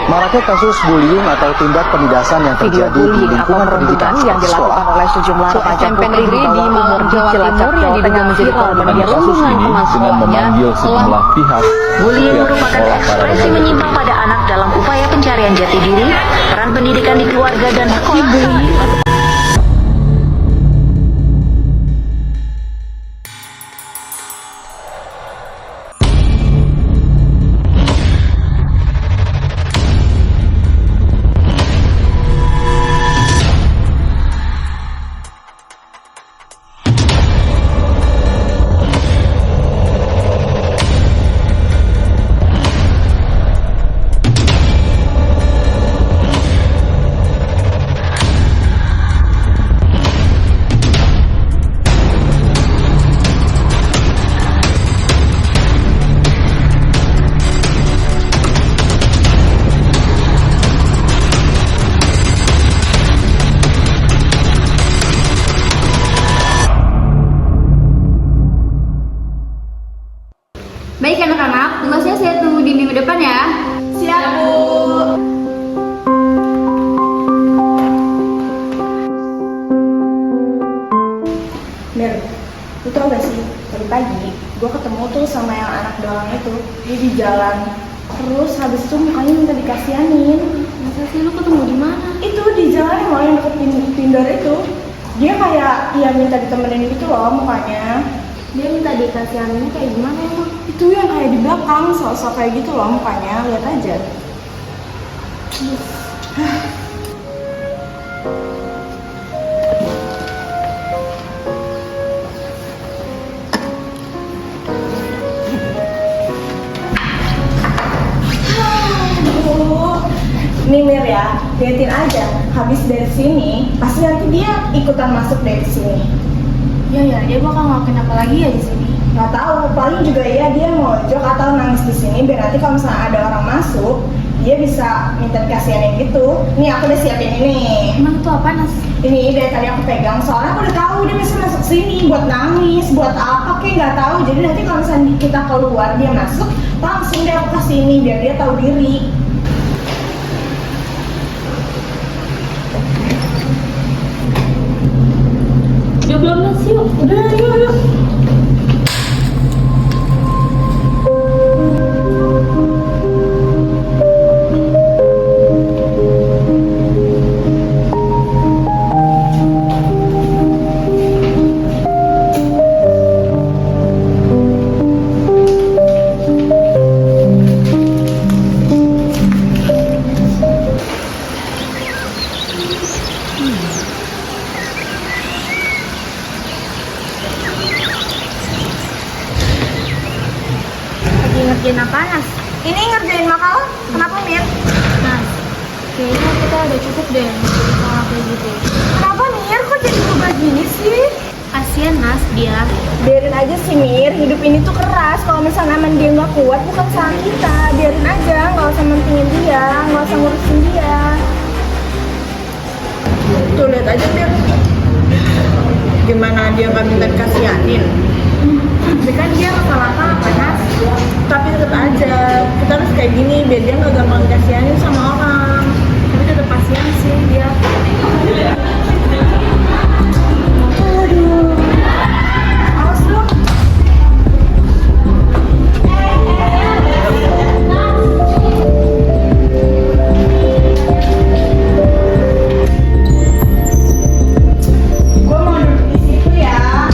Maraknya kasus bullying atau tindak penindasan yang Video terjadi di bullying atau lingkungan pendidikan perundungan yang dilakukan sekolah. oleh sejumlah remaja SMP putri negeri di di bawah umur di Jawa Cilacap, Timur yang Jawa diduga Tengah menjadi viral korban dengan kasus perundungan ini teman dengan sekolahnya memanggil sejumlah pihak. Bullying pihak merupakan sekolah para ekspresi remaja. menyimpang pada anak dalam upaya pencarian jati diri, peran pendidikan di keluarga dan sekolah. Baik anak-anak, tugasnya saya tunggu di minggu depan ya. Siap, Bu. Mir, lu tau gak sih, tadi pagi gue ketemu tuh sama yang anak doang itu. Dia di jalan, terus habis itu mukanya minta dikasihanin. Masa sih lu ketemu di mana? Itu di jalan emang yang deket Tinder itu. Dia kayak, ya minta ditemenin gitu loh mukanya. Dia minta dikasihaninnya kayak gimana emang? Itu yang kayak di belakang, sosok kayak gitu loh mukanya, lihat aja. Nih Mir ya, liatin aja. Habis dari sini, pasti nanti dia ikutan masuk dari sini. Ya, dia bakal ngelakuin apa lagi ya di sini? Nggak tahu, paling juga ya dia mojok atau nangis di sini biar nanti kalau misalnya ada orang masuk, dia bisa minta dikasihanin gitu. Nih aku udah siapin ini. Emang itu apa, Nas? Ini dari tadi aku pegang, soalnya aku udah tahu dia bisa masuk sini buat nangis, buat apa kayak nggak tahu. Jadi nanti kalau misalnya kita keluar dia masuk, langsung deh aku kasih ini biar dia tahu diri. Yuk belum, Nas, yuk. Udah, yuk. Lagi ngerjain apa, Nas? Ini ngerjain makalah, kenapa Mir? Nas, kayaknya kita udah cukup deh ngerjain soal kayak gitu. Kenapa Mir? Kok jadi berubah gini sih? Kasian, Nas, dia. Biarin aja sih Mir, hidup ini tuh keras. Kalau misalnya emang dia nggak kuat, bukan salah kita. Biarin aja, nggak usah mentingin dia, nggak usah ngurusin dia. Tuh lihat aja Mir, gimana dia nggak minta dikasihanin. Tapi kan dia nggak salah apa-apa Nas. Tapi tetap aja, kita harus kayak gini biar dia nggak gampang dikasihanin sama orang. Tapi tetap kasian sih dia. Aduh, awas lu. Gue mau duduk di situ ya.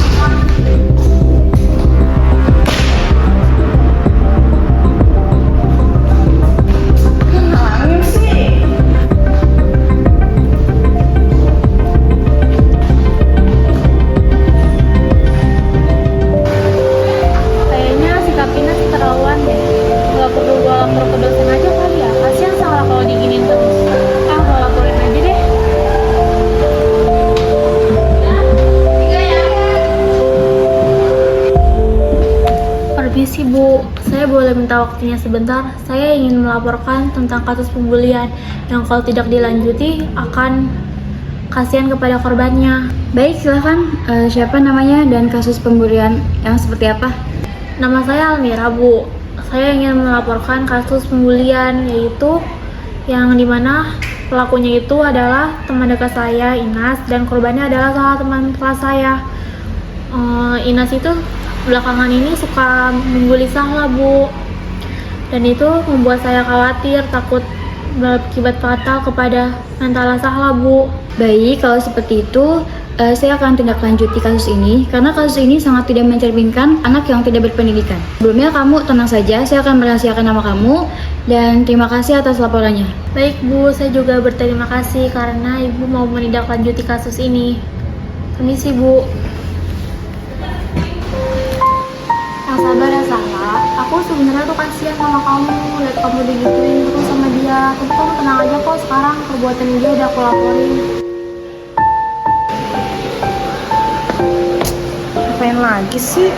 Ngalangin sih. Kayaknya sikap Nas keterlaluan deh. Gak perlu gue lapor ke dosen aja kali ya. Kasian salah kalau diginin terus. Ah, gue laporin aja deh. Permisi Bu, saya boleh minta waktunya sebentar. Saya ingin melaporkan tentang kasus pembulian yang kalau tidak dilanjuti akan kasihan kepada korbannya. Baik, silahkan. Siapa namanya dan kasus pembulian yang seperti apa? Nama saya Almira, Bu. Saya ingin melaporkan kasus pembulian, yaitu yang dimana pelakunya itu adalah teman dekat saya, Inas, dan korbannya adalah salah teman kelas saya. Inas itu belakangan ini suka membuli Sahla, Bu, dan itu membuat saya khawatir, takut berakibat fatal kepada mental Sahla, Bu. Baik, kalau seperti itu, saya akan tindak lanjuti kasus ini karena kasus ini sangat tidak mencerminkan anak yang tidak berpendidikan. Sebelumnya kamu tenang saja, saya akan merahasiakan nama kamu dan terima kasih atas laporannya. Baik, Bu, saya juga berterima kasih karena Ibu mau menindaklanjuti kasus ini. Permisi, Bu. Yang sabar ya, Sahla. Aku sebenarnya tuh kasihan sama kamu, lihat kamu digituin terus sama dia. Tapi kamu tenang aja kok, sekarang perbuatan dia udah aku laporin. Ngapain lagi sih?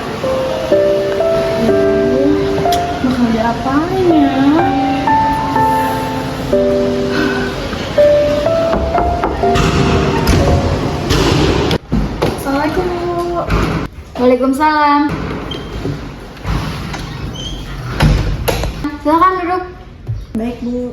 Bakal diapain ya? Assalamualaikum, Bu. Waalaikumsalam. Silakan duduk. Baik, Bu.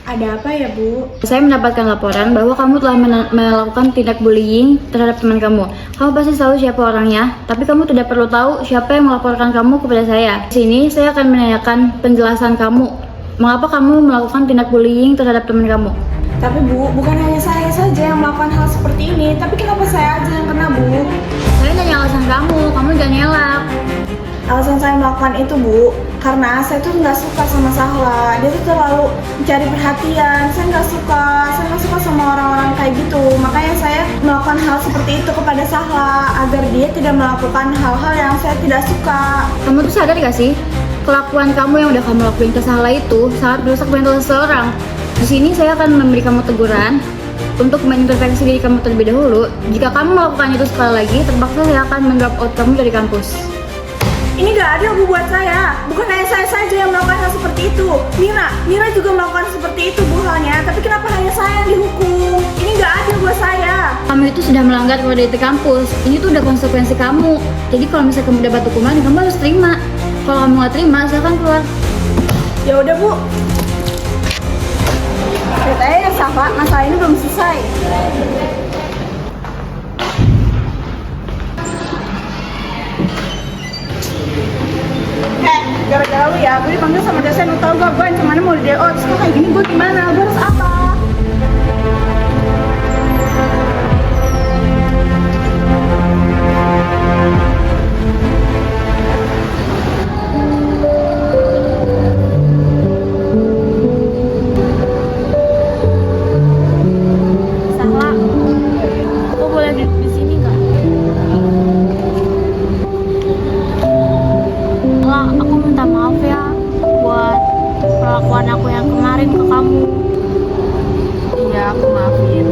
Ada apa ya, Bu? Saya mendapatkan laporan bahwa kamu telah melakukan tindak bullying terhadap teman kamu. Kamu pasti tahu siapa orangnya, tapi kamu tidak perlu tahu siapa yang melaporkan kamu kepada saya. Di sini saya akan menanyakan penjelasan kamu. Mengapa kamu melakukan tindak bullying terhadap teman kamu? Tapi, Bu, bukan hanya saya saja yang melakukan hal seperti ini, tapi kenapa saya aja yang kena, Bu? Saya nanya alasan kamu jangan ngelak. Alasan saya melakukan itu, Bu, karena saya tuh nggak suka sama Sahla. Dia tuh terlalu mencari perhatian. Saya nggak suka sama orang-orang kayak gitu. Makanya saya melakukan hal seperti itu kepada Sahla agar dia tidak melakukan hal-hal yang saya tidak suka. Kamu tuh sadar gak sih? Kelakuan kamu yang udah kamu lakuin ke Sahla itu sangat merusak mental seseorang. Di sini saya akan memberi kamu teguran untuk mengintervensi diri kamu terlebih dahulu. Jika kamu melakukan itu sekali lagi, terpaksa saya akan men-drop out kamu dari kampus. Ini gak adil, Bu, buat saya. Bukan hanya saya saja yang melakukan hal seperti itu. Mira juga melakukan seperti itu, Bu, halnya. Tapi kenapa hanya saya yang dihukum? Ini gak adil buat saya. Kamu itu sudah melanggar kode etik kampus. Ini tuh udah konsekuensi kamu. Jadi kalau misalnya kamu dapat hukuman, kamu harus terima. Kalau kamu nggak terima, saya akan keluar. Ya udah, Bu. Katanya ya, Safa, masalah ini belum selesai. Gara-gara lu ya, gue dipanggil sama dosen. Lu tau gak gue ancamannya mau di DO. Terus kayak gini gue gimana? Gue harus apa? Sahla, aku boleh duduk di sini nggak? Sahla, aku minta maaf ya buat perlakuan aku yang kemarin ke kamu. Iya, aku maafin.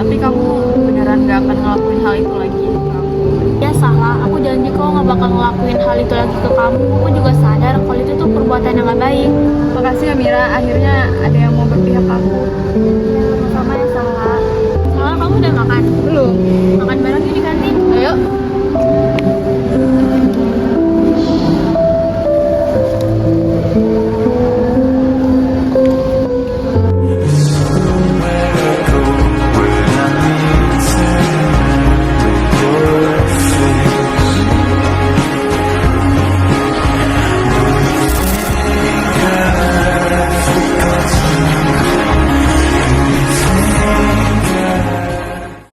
Tapi kamu beneran gak akan ngelakuin hal itu lagi ke aku. Ya Sahla, aku janji kok nggak bakal ngelakuin hal itu lagi ke kamu. Aku juga sadar kalau itu tuh perbuatan yang nggak baik. Makasih ya Mira, akhirnya ada yang mau berpihak ke aku. Sama-sama ya Sahla. Sahla, kamu udah makan? Belum. Makan bareng yuk di kantin. Ayo.